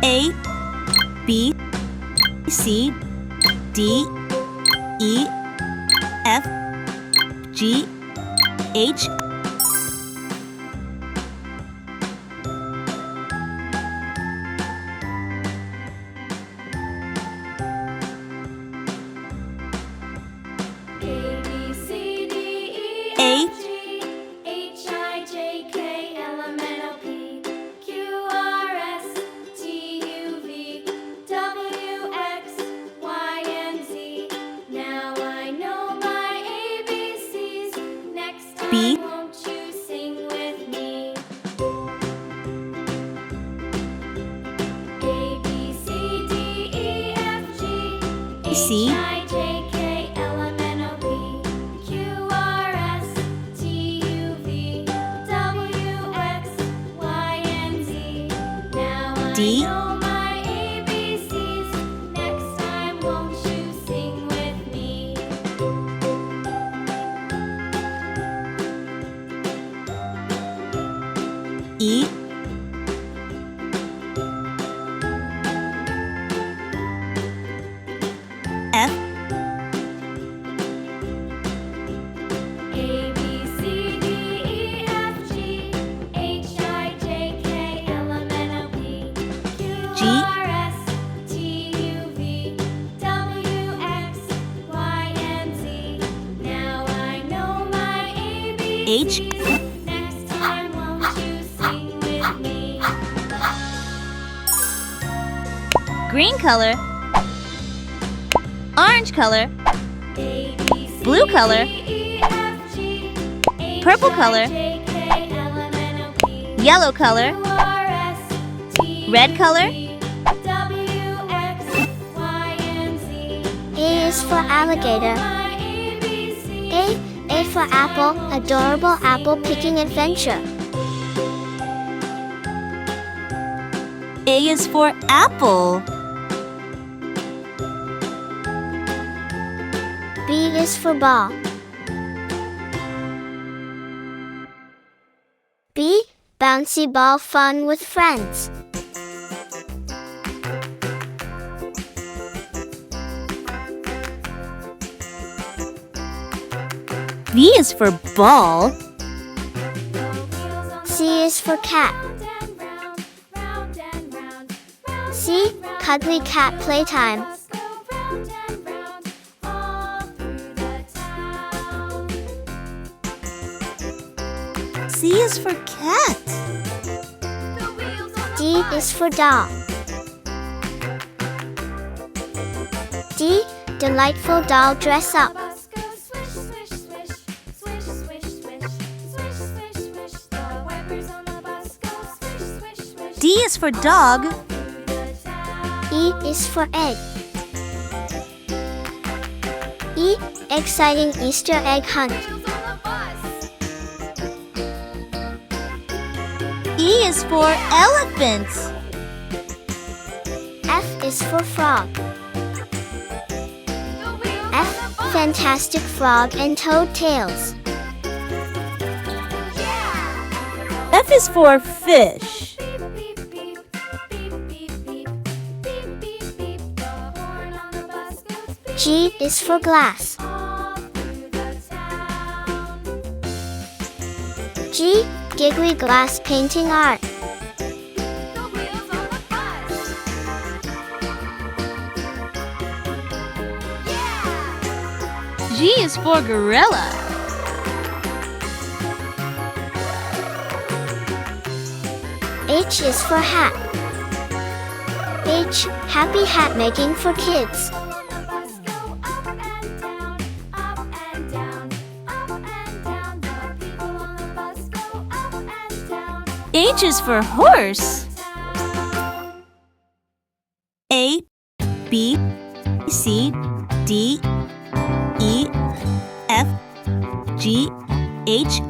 A, B, C, D, E, F, G, H, A, B, C, D, E, F, G, H, green color, orange color, blue color, purple color, yellow color, red color. A is for alligator. A for apple, adorable apple picking adventure. A is for apple. B is for ball. B, bouncy ball fun with friends. B is for ball. C is for cat. C, cuddly cat playtime. C is for cat. D is for doll. D, delightful doll dress up. D is for dog. E is for egg. E, exciting Easter egg hunt. E is for elephant. F is for frog. F, fantastic frog and toad tails. F is for fish. G is for glass. G, giggly glass painting art. G is for gorilla. H is for hat. H, happy hat making for kids. H is for horse. A, B, C, D, E, F, G, H,